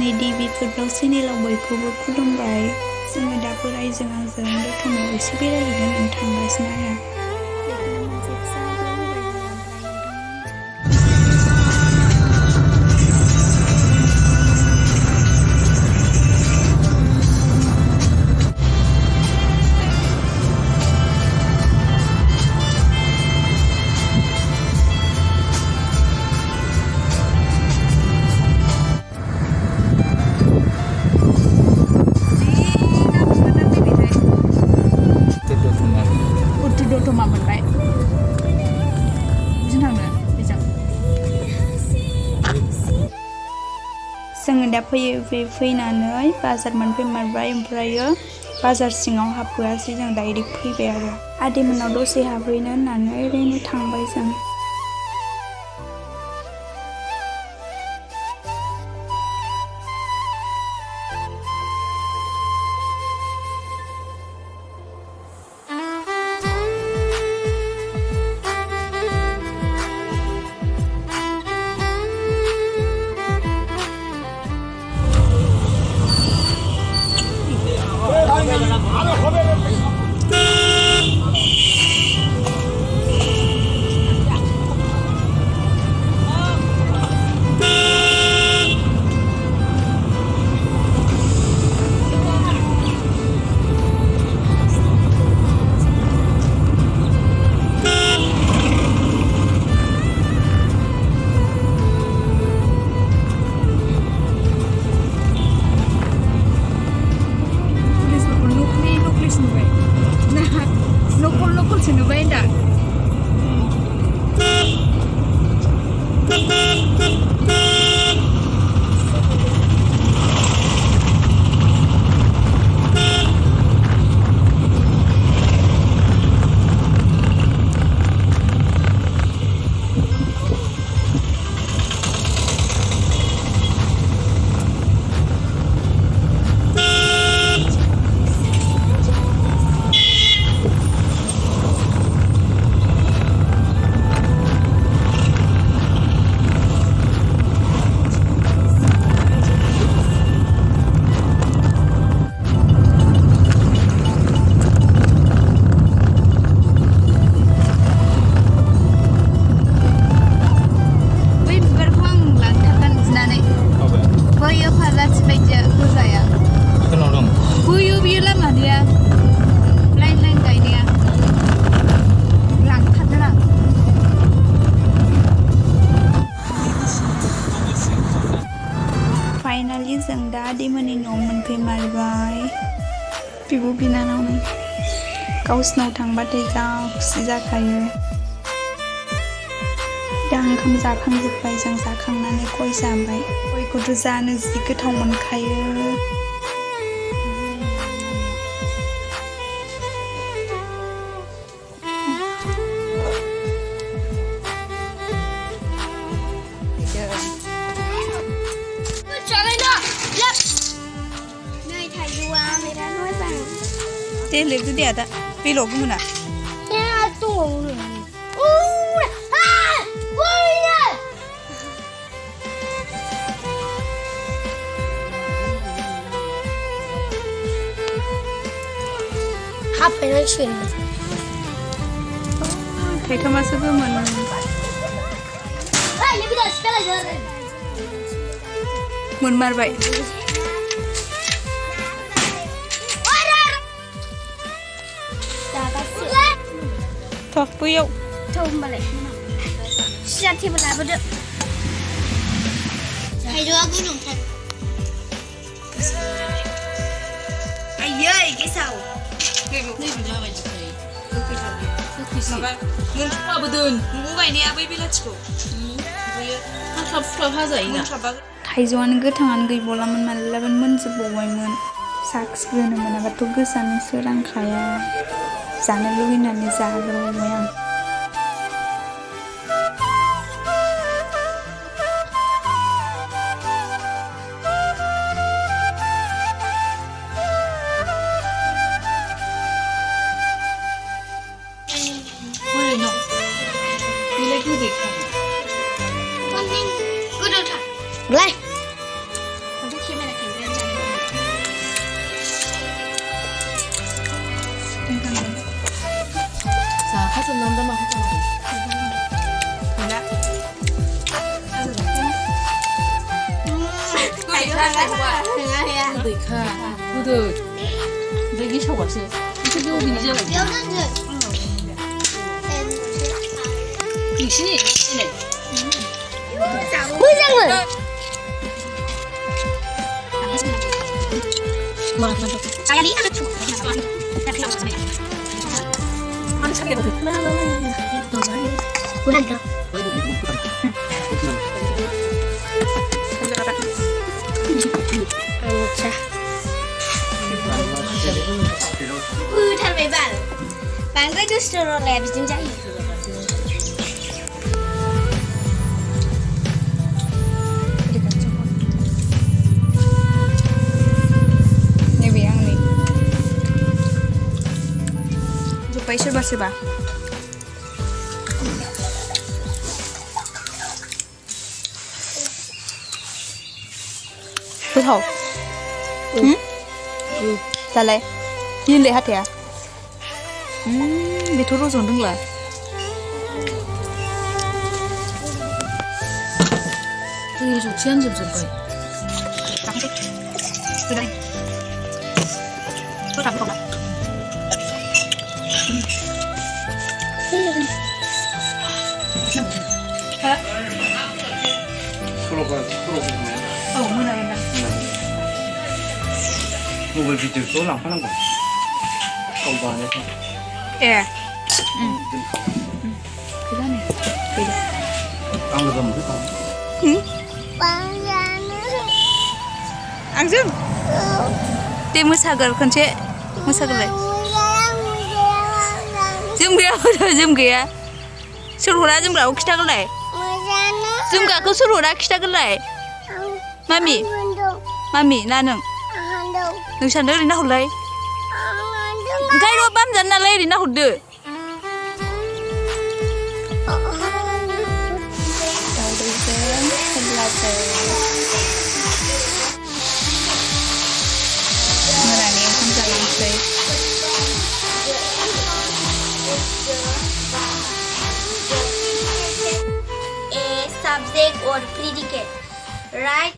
जोंनि DB football चेनेलाव बयखौबो खुलुमबाय। जोङो दा बोराइजों आंजों दतमायाव एसे बेरायहैनो थांगासिनो आरो। बेखौनो मोनसे फिसा ब्लग होबाय जोङो ओमफ्राय दतमा मोनबाय बिदिनो थांनो बेजों जोङो दा फैनानै बाजार मोनफैमारबाय ओमफ्रायो बाजार सिङाव हाबबोआसै जों डाइरेक्ट फैबाय आरो आदैमोननाव दसे हाबहैनो होननानै ओरैनो थांबाय जों। lokal नुबाय दा फाइनालि जों दा आदैमोननि न'आव मोनफैमारबाय। बिब' बिनानावनो गावसिनाव थांबाथाय जा खुसि जाखायो। दा ओंखाम जाखांजोब्बाय जों जाखांनानै गय जाबाय। गयखौथ' जानो जि गोथाव मोनखायो। deh lihat tuh dia ada pilok gimana? Ya tuh. Apa yang sini? Kayak masuk ke mana? Lebih dah sekali aja. Mun marbai. Thôi, bui yuk. Thôi balik. Siap tiba lah betul. Hai dua gunung kan. Ayy, cái sao? Đây là vậy thôi. Maka mun coba betul. Mun ini apa bila cukup? Kan top haza ini. थाइजौआनो गोथाङानो गैबावलामोन मालाबानो मोनजोबबावबायमोन। साखिग्रोनो मोनाबाथ' गोसानो सोरांखाया। जानो लुगैनानै जाब्रबबाय आं। Mulai. जोंखांगोन 자 하전남도 막 하잖아. गैला Thầy ra lại qua. Thầy ra hè. 그러니까 그들 내기 셔봤어. 이게 비니잖아. Yêu rất nhiều. Em 귀신이 있네. Ui răng rồi. Saya lihat lucu. Udah gitu. Thật với bạn. Bạn có chút sơ đồ lẹp chính chắc. नैबे आंनि जोब्बाय सोरबा सोरबा गोथाव दालाय गिले हाथाया बेथ' रज'नो रोंला 되게 좋지 않은 점 거야. 그래 또 잡을 거야 프로가 문화된다 뭐왜 비디오 쏘랑 하는 거야? 공부 안 해서 예 그다음에 안 그러면 할까? Bang ra nữa. 앙증 때 모사글 건체 모사글래 जोम गैया सोरहरा जोमग्राखौ खिथागोनलाय जोमग्राखौ सोरहरा खिथागोनलाय मामि ना नों नोंसानो ओरैनो हरलाय ओंखायनो बामजानो नालाय ओरैनो हरदो मोनानि ओंखाम जालांसै A subject or predicate. Right?